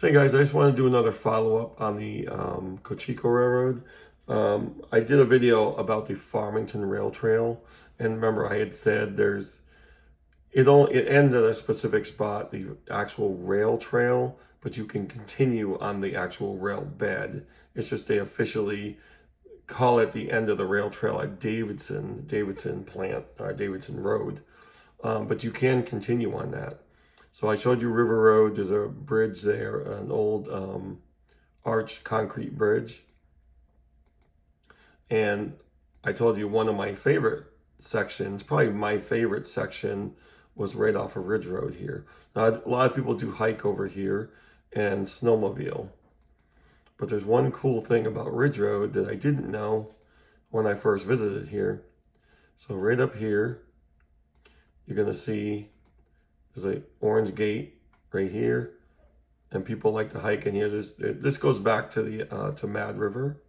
Hey guys, I just want to do another follow-up on the Cochecho Railroad. I did a video about the Farmington Rail Trail, and remember I had said it ends at a specific spot, the actual rail trail, but you can continue on the actual rail bed. It's just they officially call it the end of the rail trail at Davidson plant, Davidson Road. But you can continue on that. So I showed you River Road. There's a bridge there, an old arched concrete bridge. And I told you one of my favorite sections, probably my favorite section, was right off of Ridge Road here. Now, a lot of people do hike over here and snowmobile. But there's one cool thing about Ridge Road that I didn't know when I first visited here. So right up here, you're going to see there's an orange gate right here, and people like to hike in here. This goes back to the to Mad River,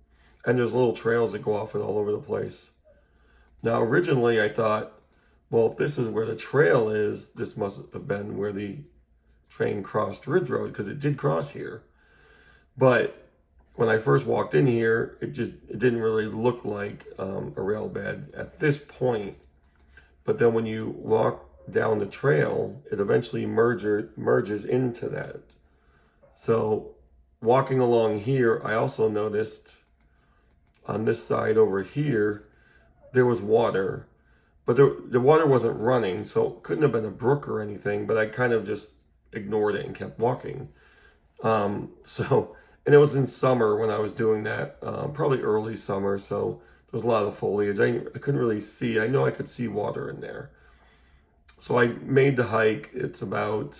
and there's little trails that go off it all over the place. Now, originally I thought, well, if this is where the trail is, this must have been where the train crossed Ridge Road, because it did cross here. But when I first walked in here, it didn't really look like a rail bed at this point. But then when you walk down the trail, it eventually merges into that. So walking along here, I also noticed on this side over here, there was water, but the water wasn't running, so it couldn't have been a brook or anything, but I kind of just ignored it and kept walking. And it was in summer when I was doing that, probably early summer, so there was a lot of foliage. I couldn't really see. I know I could see water in there. So I made the hike. It's about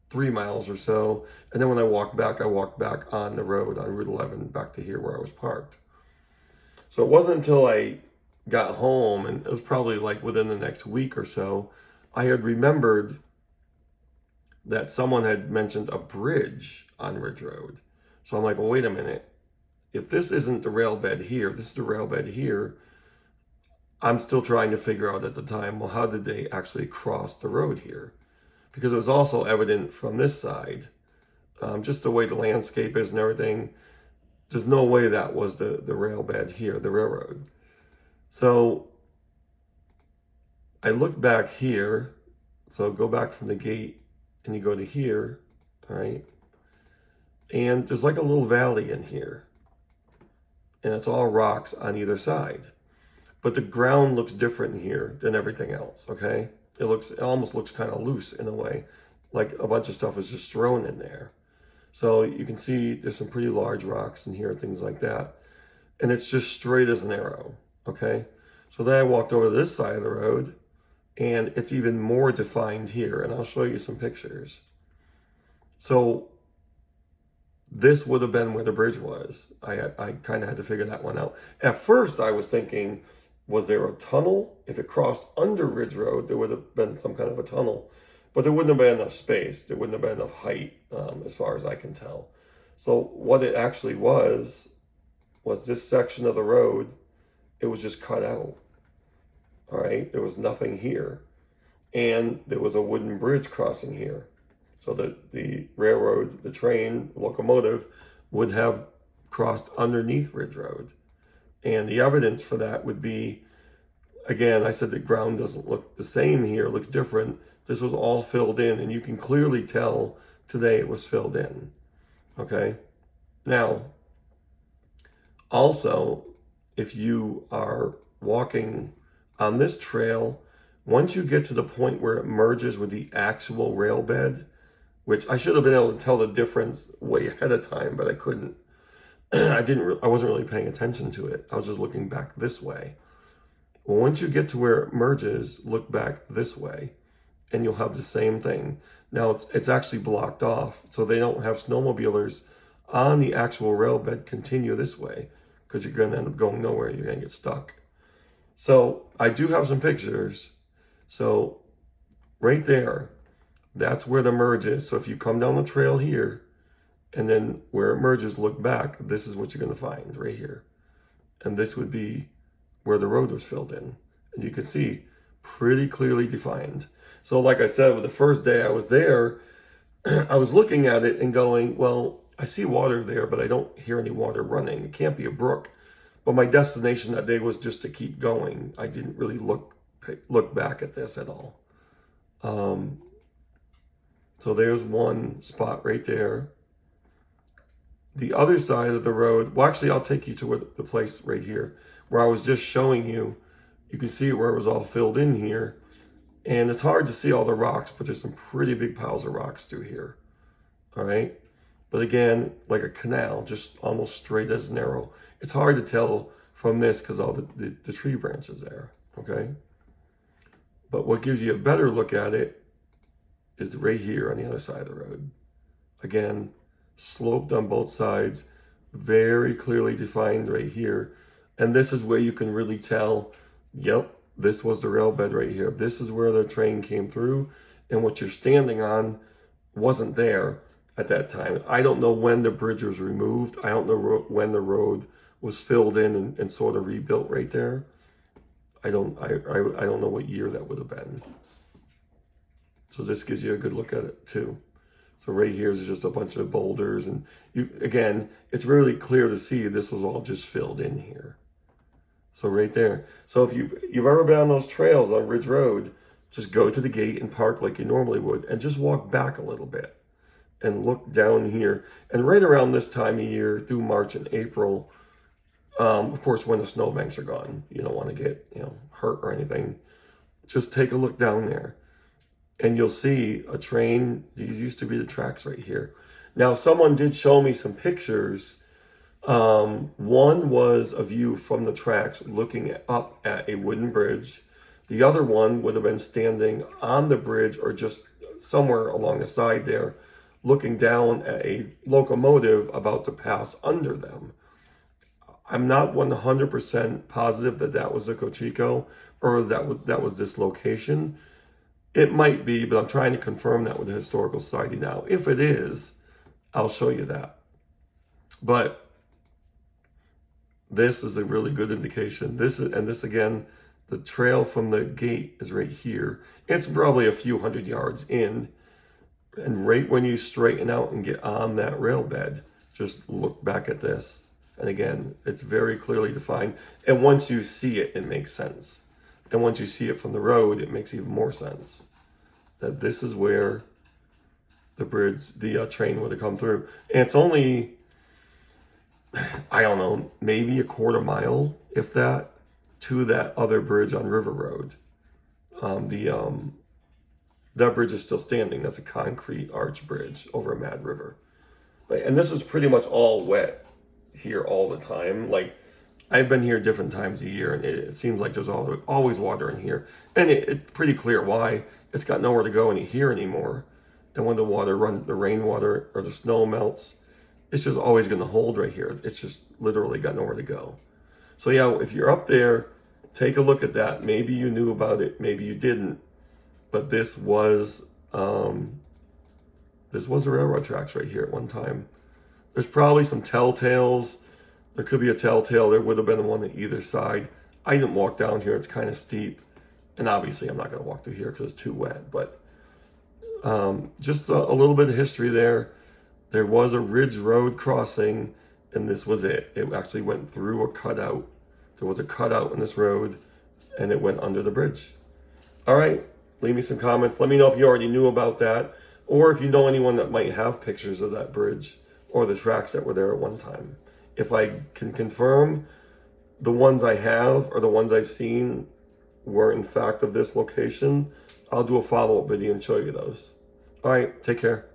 3 miles or so. And then when I walked back on the road on Route 11 back to here where I was parked. So it wasn't until I got home, and it was probably like within the next week or so, I had remembered that someone had mentioned a bridge on Ridge Road. So I'm like, well, wait a minute. If this isn't the rail bed here, this is the rail bed here. I'm still trying to figure out at the time, well, how did they actually cross the road here? Because it was also evident from this side, just the way the landscape is and everything, there's no way that was the rail bed here, the railroad. So I look back here, so go back from the gate and you go to here, all right? And there's like a little valley in here, and it's all rocks on either side. But the ground looks different here than everything else, okay? It almost looks kind of loose in a way, like a bunch of stuff is just thrown in there. So you can see there's some pretty large rocks in here, things like that. And it's just straight as an arrow, okay? So then I walked over to this side of the road, and it's even more defined here, and I'll show you some pictures. So this would have been where the bridge was. I kind of had to figure that one out. At first I was thinking, was there a tunnel? If it crossed under Ridge Road, there would have been some kind of a tunnel, but there wouldn't have been enough space. There wouldn't have been enough height, as far as I can tell. So what it actually was this section of the road. It was just cut out. All right, there was nothing here, and there was a wooden bridge crossing here, so that the railroad, the train, locomotive, would have crossed underneath Ridge Road. And the evidence for that would be, again, I said the ground doesn't look the same here, it looks different. This was all filled in, and you can clearly tell today it was filled in, okay? Now, also, if you are walking on this trail, once you get to the point where it merges with the actual rail bed, which I should have been able to tell the difference way ahead of time, but I couldn't. I wasn't really paying attention to it. I was just looking back this way. Well, once you get to where it merges, look back this way, and you'll have the same thing. Now it's actually blocked off, so they don't have snowmobilers on the actual rail bed continue this way, because you're going to end up going nowhere. You're going to get stuck. So I do have some pictures. So right there, that's where the merge is. So if you come down the trail here, and then where it merges, look back, this is what you're going to find right here. And this would be where the road was filled in. And you can see pretty clearly defined. So like I said, with the first day I was there, I was looking at it and going, well, I see water there, but I don't hear any water running. It can't be a brook. But my destination that day was just to keep going. I didn't really look back at this at all. Um, so there's one spot right there. The other side of the road, well, actually, I'll take you to the place right here where I was just showing you. You can see where it was all filled in here. And it's hard to see all the rocks, but there's some pretty big piles of rocks through here. All right. But again, like a canal, just almost straight as narrow. It's hard to tell from this because all the tree branches there. Okay. But what gives you a better look at it is right here on the other side of the road. Again, sloped on both sides, very clearly defined right here. And this is where you can really tell, yep, this was the rail bed right here. This is where the train came through, and what you're standing on wasn't there at that time. I don't know when the bridge was removed. I don't know when the road was filled in and sort of rebuilt right there. I don't know what year that would have been. So this gives you a good look at it too. So right here is just a bunch of boulders, and again, it's really clear to see this was all just filled in here. So right there. So if you've ever been on those trails on Ridge Road, just go to the gate and park like you normally would, and just walk back a little bit and look down here. And right around this time of year, through March and April, of course, when the snowbanks are gone, you don't want to get hurt or anything. Just take a look down there, and you'll see a train. These used to be the tracks right here. Now, someone did show me some pictures. One was a view from the tracks looking up at a wooden bridge. The other one would have been standing on the bridge or just somewhere along the side there, looking down at a locomotive about to pass under them. I'm not 100% positive that that was the Cochecho or that was this location. It might be, but I'm trying to confirm that with the Historical Society now. If it is, I'll show you that. But this is a really good indication. This again, the trail from the gate is right here. It's probably a few hundred yards in. And right when you straighten out and get on that rail bed, just look back at this. And again, it's very clearly defined. And once you see it, it makes sense. And once you see it from the road, it makes even more sense. That this is where the bridge, the train would have come through. And it's only, I don't know, maybe a quarter mile, if that, to that other bridge on River Road. That bridge is still standing. That's a concrete arch bridge over a Mad River. And this is pretty much all wet here all the time. Like, I've been here different times a year, and it seems like there's always water in here. And it's pretty clear why. It's got nowhere to go in here anymore. And when the rainwater or the snow melts, it's just always going to hold right here. It's just literally got nowhere to go. So yeah, if you're up there, take a look at that. Maybe you knew about it, maybe you didn't. But this was the railroad tracks right here at one time. There's probably some telltales. There could be a telltale. There would have been one on either side. I didn't walk down here. It's kind of steep. And obviously I'm not going to walk through here because it's too wet. But just a little bit of history there. There was a Ridge Road crossing, and this was it. It actually went through a cutout. There was a cutout in this road, and it went under the bridge. All right, leave me some comments. Let me know if you already knew about that, or if you know anyone that might have pictures of that bridge or the tracks that were there at one time. If I can confirm the ones I have or the ones I've seen were in fact of this location, I'll do a follow-up video and show you those. All right, take care.